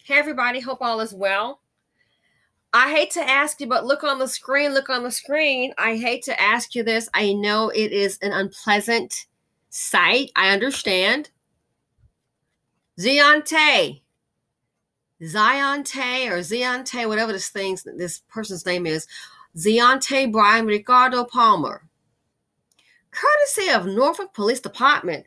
Hey everybody, hope all is well. I hate to ask you, but look on the screen, look on the screen. I hate to ask you this. I know it is an unpleasant sight. I understand. Ziontay, whatever this person's name is, Ziontay Brian Ricardo Palmer, courtesy of Norfolk Police Department.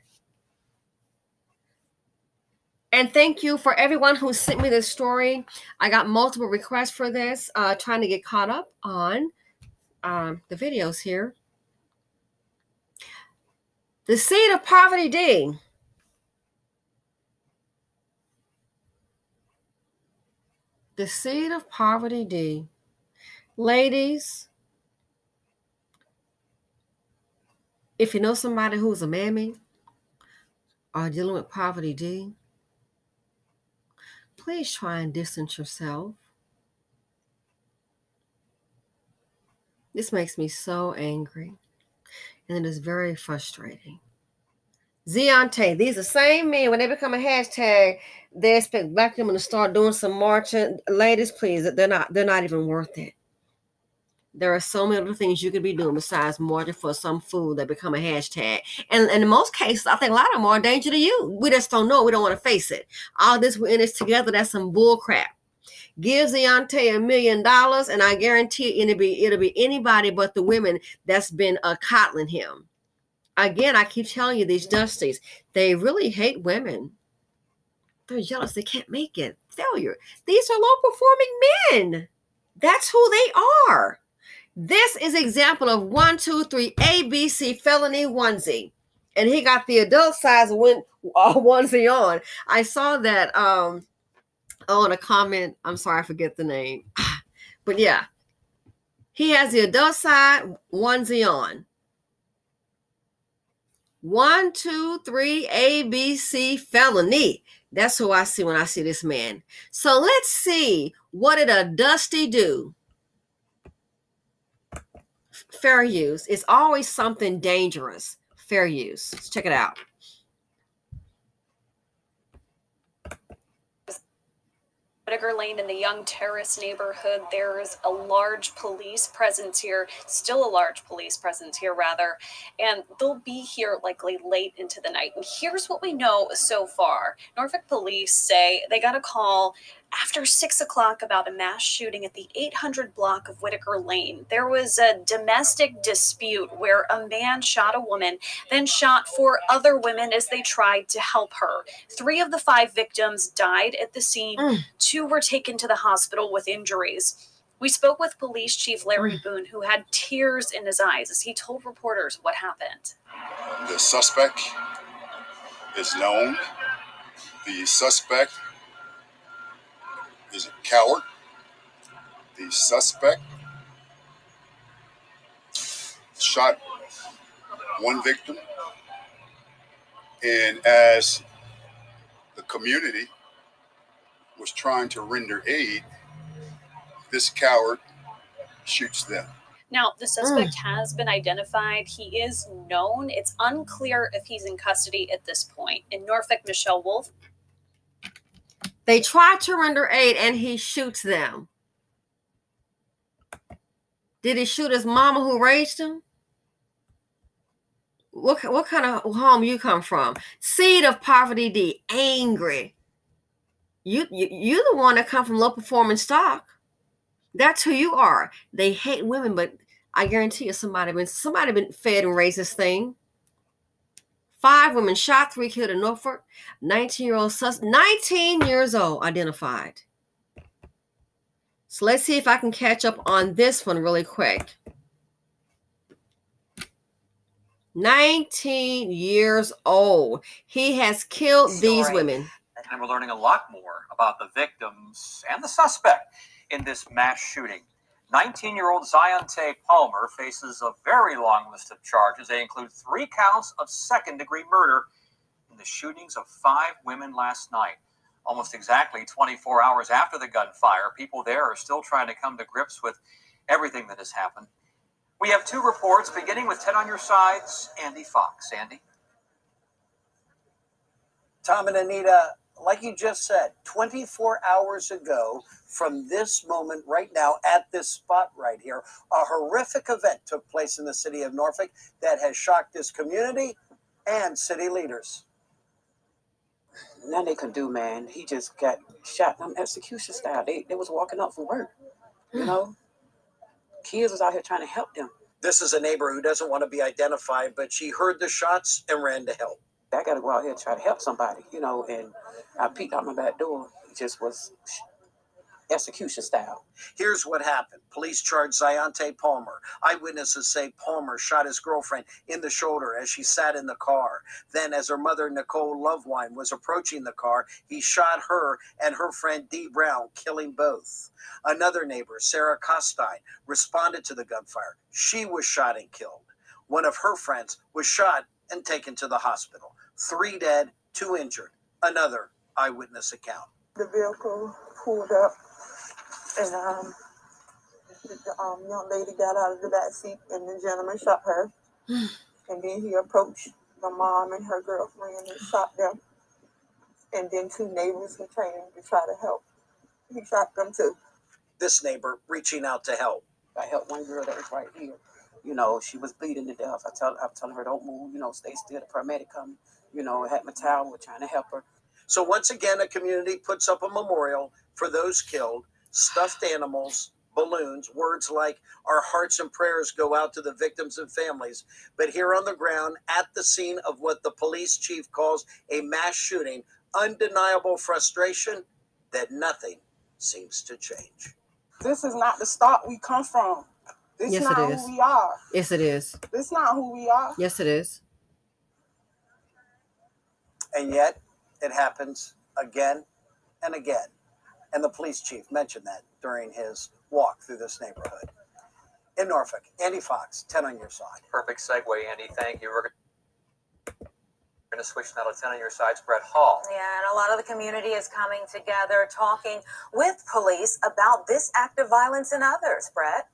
And thank you for everyone who sent me this story. I got multiple requests for this, trying to get caught up on the videos here. The seed of poverty D. The seed of poverty D. Ladies, if you know somebody who's a mammy or dealing with poverty D, please try and distance yourself. This makes me so angry, and it is very frustrating. Ziontay, these are the same men, when they become a hashtag, they expect black women to start doing some marching. Ladies, please, they're not even worth it. There are so many other things you could be doing besides marching for some food that become a hashtag. And in most cases, I think a lot of them are a danger to you. We just don't know. We don't want to face it. All this, we're in this together. That's some bull crap. Give Ziontay $1 million, and I guarantee it'll be anybody but the women that's been coddling him. Again, I keep telling you, these Dusties, they really hate women. They're jealous. They can't make it. Failure. These are low-performing men. That's who they are. This is an example of 1, 2, 3 ABC felony onesie. And he got the adult size onesie on. I saw that on a comment. I'm sorry, I forget the name. But yeah, he has the adult size onesie on. 1, 2, 3 ABC felony. That's who I see when I see this man. So let's see, what did a Dusty do? Fair use. It's always something dangerous. Fair use. Let's check it out. Whitaker Lane in the Young Terrace neighborhood, there's a large police presence here, still a large police presence here, rather, and they'll be here likely late into the night. And here's what we know so far. Norfolk police say they got a call after 6 o'clock about a mass shooting at the 800 block of Whitaker Lane. There was a domestic dispute where a man shot a woman, then shot 4 other women as they tried to help her. 3 of the 5 victims died at the scene. 2 were taken to the hospital with injuries. We spoke with Police Chief Larry Boone, who had tears in his eyes as he told reporters what happened. The suspect is known. The suspect is a coward. The suspect shot 1 victim. And as the community was trying to render aid, this coward shoots them. Now, the suspect has been identified. He is known. It's unclear if he's in custody at this point. In Norfolk, Michelle Wolf. They try to render aid and he shoots them. Did he shoot his mama who raised him? What kind of home you come from? Seed of poverty D, angry. You're the one that come from low performing stock. That's who you are. They hate women, but I guarantee you somebody been fed and raised this thing. 5 women shot, 3 killed in Norfolk. 19 years old identified. So let's see if I can catch up on this one really quick. 19 years old. He has killed these women. And we're learning a lot more about the victims and the suspect in this mass shooting. 19-year-old Ziontay Palmer faces a very long list of charges. They include 3 counts of second-degree murder in the shootings of 5 women last night. Almost exactly 24 hours after the gunfire, people there are still trying to come to grips with everything that has happened. We have 2 reports, beginning with 10 on your sides, Andy Fox. Andy? Tom and Anita, like you just said, 24 hours ago from this moment right now at this spot right here, a horrific event took place in the city of Norfolk that has shocked this community and city leaders. Nothing they could do, man. He just got shot. Execution style. They was walking up from work, you know. Kids was out here trying to help them. This is a neighbor who doesn't want to be identified, but she heard the shots and ran to help. I got to go out here and try to help somebody, you know, and I peeked out my back door. It just was execution style. Here's what happened. Police charged Ziontay Palmer. Eyewitnesses say Palmer shot his girlfriend in the shoulder as she sat in the car. Then, as her mother, Nicole Lovewine, was approaching the car, he shot her and her friend Dee Brown, killing both. Another neighbor, Sarah Costine, responded to the gunfire. She was shot and killed. One of her friends was shot and taken to the hospital. 3 dead, 2 injured. Another eyewitness account. The vehicle pulled up, and the young lady got out of the back seat, and the gentleman shot her. And then he approached the mom and her girlfriend and shot them. And then 2 neighbors who came to try to help. He shot them too. This neighbor reaching out to help. I helped one girl that was right here. You know, she was bleeding to death. I'm telling her, don't move, you know, stay still. The paramedic coming. You know, I had my towel, we're trying to help her. So once again, a community puts up a memorial for those killed, stuffed animals, balloons, words like our hearts and prayers go out to the victims and families. But here on the ground, at the scene of what the police chief calls a mass shooting, undeniable frustration that nothing seems to change. This is not the start we come from. This Yes, is not it is. who we are. Yes, it is. This is not who we are. Yes, it is. And yet, it happens again and again. And the police chief mentioned that during his walk through this neighborhood. In Norfolk, Andy Fox, 10 on your side. Perfect segue, Andy. Thank you. We're going to switch now to 10 on your side, Brett Hall. Yeah, and a lot of the community is coming together, talking with police about this act of violence and others, Brett.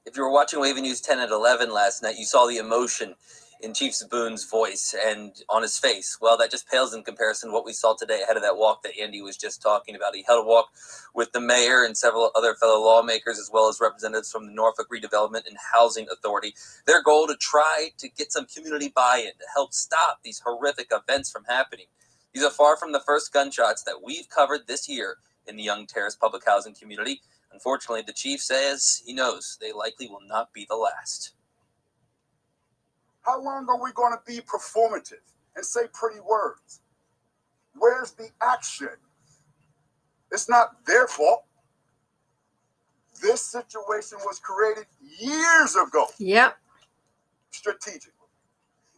If you were watching Wavy News 10 at 11 last night, you saw the emotion in Chief Boone's voice and on his face. Well, that just pales in comparison to what we saw today ahead of that walk that Andy was just talking about. He held a walk with the mayor and several other fellow lawmakers, as well as representatives from the Norfolk Redevelopment and Housing Authority. Their goal to try to get some community buy-in to help stop these horrific events from happening. These are far from the first gunshots that we've covered this year in the Young Terrace public housing community. Unfortunately, the chief says he knows they likely will not be the last. How long are we going to be performative and say pretty words? Where's the action? It's not their fault. This situation was created years ago. Yep. Strategically.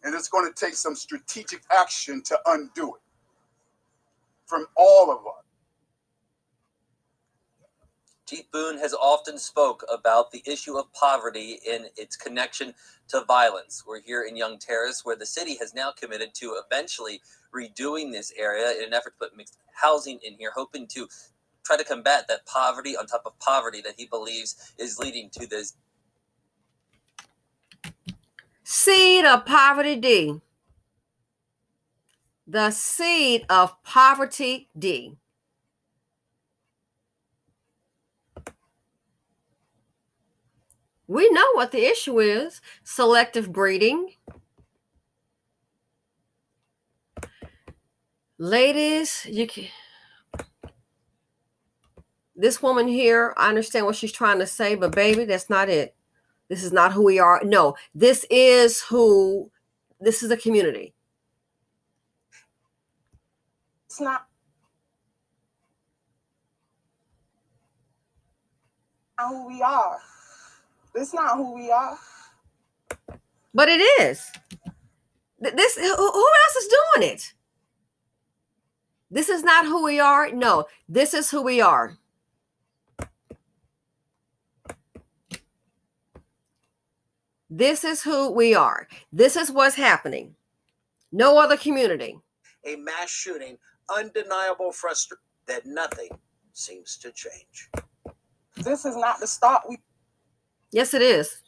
And it's going to take some strategic action to undo it from all of us. Chief Boone has often spoke about the issue of poverty in its connection to violence. We're here in Young Terrace, where the city has now committed to eventually redoing this area in an effort to put mixed housing in here, hoping to try to combat that poverty on top of poverty that he believes is leading to this. Seed of poverty D. The seed of poverty D. We know what the issue is. Selective breeding. Ladies, this woman here, I understand what she's trying to say, but baby, that's not it. This is not who we are. No, this is a community. It's not who we are. This is not who we are. But it is. Who else is doing it? This is not who we are. No, this is who we are. This is who we are. This is what's happening. No other community. A mass shooting, undeniable frustration that nothing seems to change. This is not the start we. Yes, it is.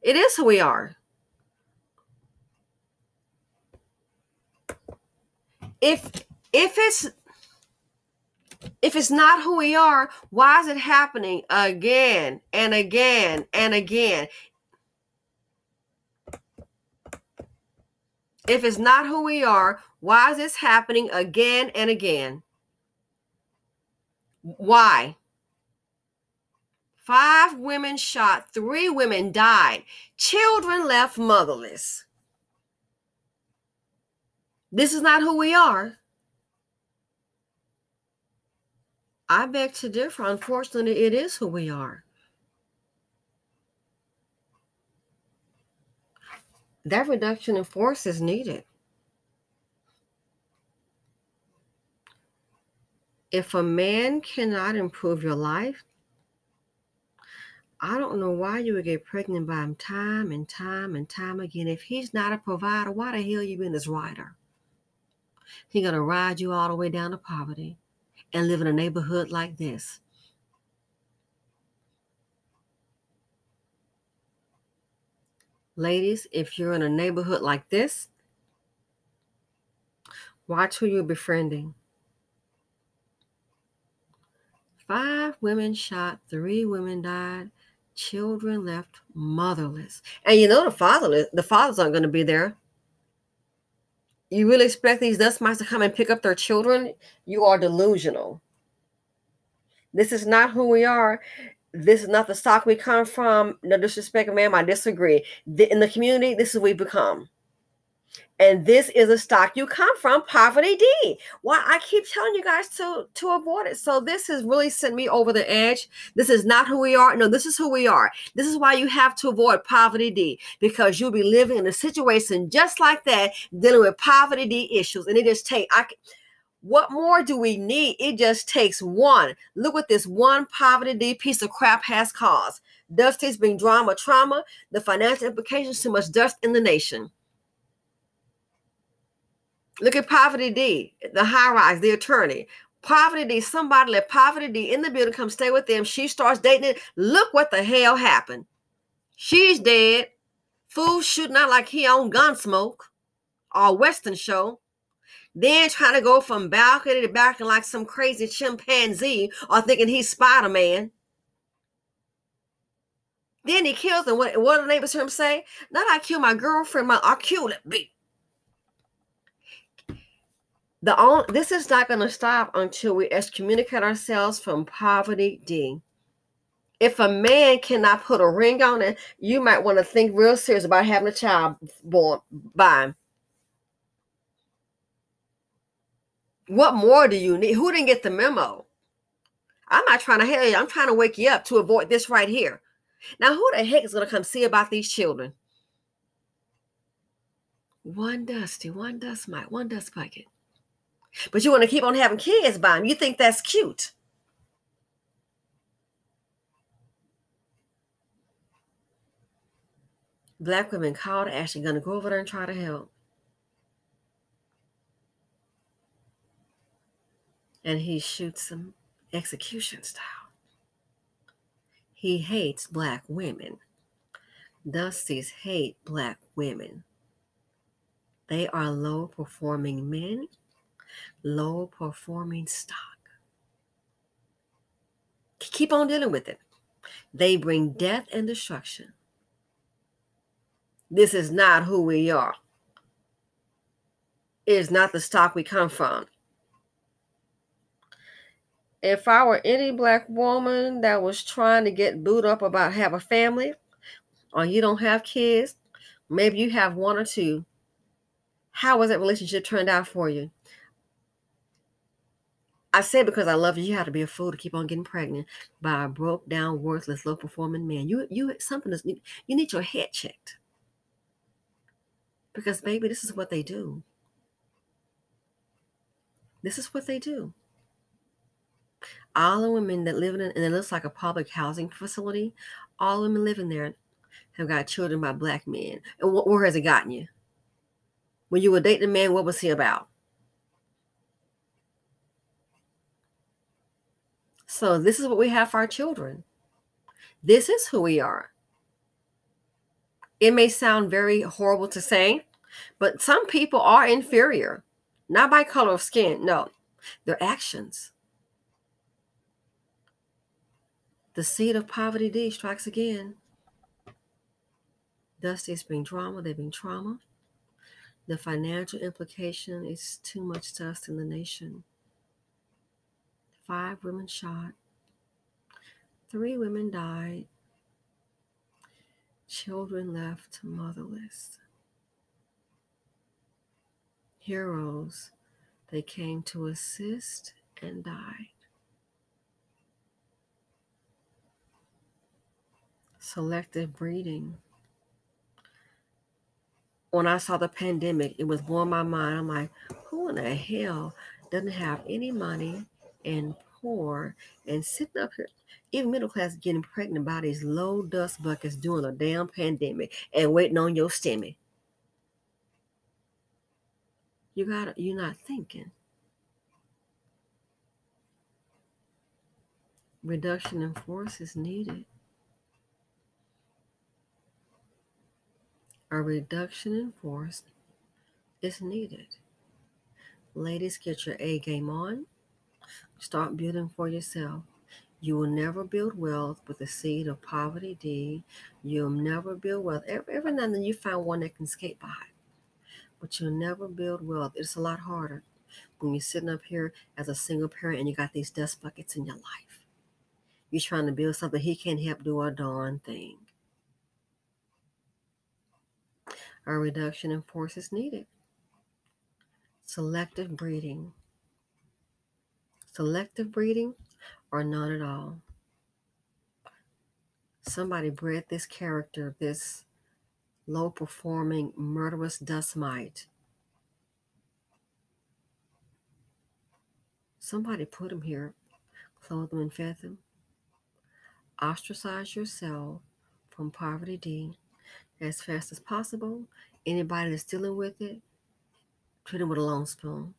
It is who we are. if it's not who we are, why is it happening again and again and again? If it's not who we are, why is this happening again and again? Why? 5 women shot, 3 women died, children left motherless. This is not who we are. I beg to differ. Unfortunately, it is who we are. That reduction in force is needed. If a man cannot improve your life, I don't know why you would get pregnant by him time and time and time again. If he's not a provider, why the hell you been his rider? He gonna ride you all the way down to poverty and live in a neighborhood like this. Ladies, if you're in a neighborhood like this, watch who you're befriending. 5 women shot, 3 women died, children left motherless. And you know the fathers aren't going to be there. You really expect these dust mites to come and pick up their children? You are delusional. This is not who we are. This is not the stock we come from. No disrespect, ma'am, I disagree. In the community, this is what we become. And this is a stock you come from, poverty D. Why I keep telling you guys to avoid it. So this has really sent me over the edge. This is not who we are. No, this is who we are. This is why you have to avoid poverty D, because you'll be living in a situation just like that, dealing with poverty D issues. And it just takes, what more do we need? It just takes one. Look what this one poverty D piece of crap has caused. Dusty's being trauma, the financial implications, too much dust in the nation. Look at Poverty D, the high rise, the attorney. Poverty D, somebody let Poverty D in the building come stay with them. She starts dating it. Look what the hell happened. She's dead. Fool shooting out like he on Gunsmoke or Western show. Then trying to go from balcony to balcony like some crazy chimpanzee or thinking he's Spider-Man. Then he kills them. What do the neighbors hear him say? Not I kill my girlfriend, I kill that bitch. This is not going to stop until we excommunicate ourselves from poverty D. If a man cannot put a ring on it, you might want to think real serious about having a child born by him. What more do you need? Who didn't get the memo? I'm not trying to help you. I'm trying to wake you up to avoid this right here. Now, who the heck is going to come see about these children? One dusty, one dust mite, one dust bucket. But you want to keep on having kids by him. You think that's cute. Black women called Ashley, going to go over there and try to help. And he shoots them execution style. He hates Black women. Dusty's hate Black women. They are low-performing men, low-performing stock. Keep on dealing with it. They bring death and destruction. This is not who we are. It is not the stock we come from. If I were any Black woman that was trying to get booed up about have a family, or you don't have kids, maybe you have 1 or 2, how was that relationship turned out for you? I say because I love you, you have to be a fool to keep on getting pregnant by a broke down, worthless, low performing man. You need your head checked. Because baby, this is what they do. This is what they do. All the women that live in it, and it looks like a public housing facility, all the women living there have got children by Black men. And where has it gotten you? When you were dating a man, what was he about? So this is what we have for our children. This is who we are. It may sound very horrible to say, but some people are inferior. Not by color of skin, no. Their actions. The seed of poverty D strikes again. Dusty's bring drama, they bring trauma. The financial implication is too much dust in the nation. 5 women shot. 3 women died. Children left motherless. Heroes, they came to assist and died. Selective breeding. When I saw the pandemic, it was blowing my mind. I'm like, who in the hell doesn't have any money and poor and sitting up here, even middle class, getting pregnant by these low dust buckets during a damn pandemic and waiting on your stimmy? You're not thinking. Reduction in force is needed. A reduction in force is needed. Ladies, get your A game on. Start building for yourself. You will never build wealth with the seed of poverty D. You'll never build wealth. Every now and then you find one that can skate by. But you'll never build wealth. It's a lot harder when you're sitting up here as a single parent and you got these dust buckets in your life. You're trying to build something he can't help do a darn thing. A reduction in force is needed. Selective breeding. Selective breeding or none at all. Somebody bred this character, this low-performing, murderous dust mite. Somebody put him here, clothed him and fed them. Ostracize yourself from poverty D as fast as possible. Anybody that's dealing with it, treat them with a long spoon.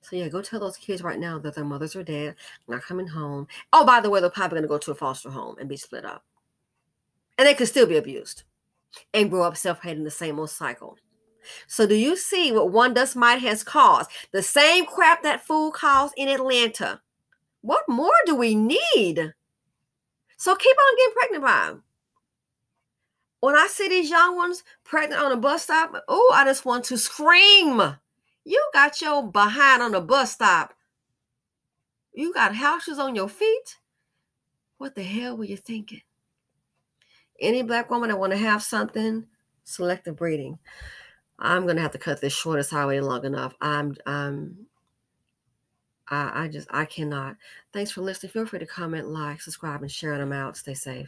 So yeah, go tell those kids right now that their mothers are dead, not coming home. Oh, by the way, they're probably going to go to a foster home and be split up. And they could still be abused and grow up self-hating, the same old cycle. So do you see what one dust mite has caused? The same crap that fool caused in Atlanta. What more do we need? So keep on getting pregnant by them. When I see these young ones pregnant on a bus stop, oh, I just want to scream. You got your behind on a bus stop. You got houses on your feet. What the hell were you thinking? Any black woman that want to have something, selective breeding. I'm going to have to cut this short. It's already long enough. I cannot. Thanks for listening. Feel free to comment, like, subscribe, and share them out. Stay safe.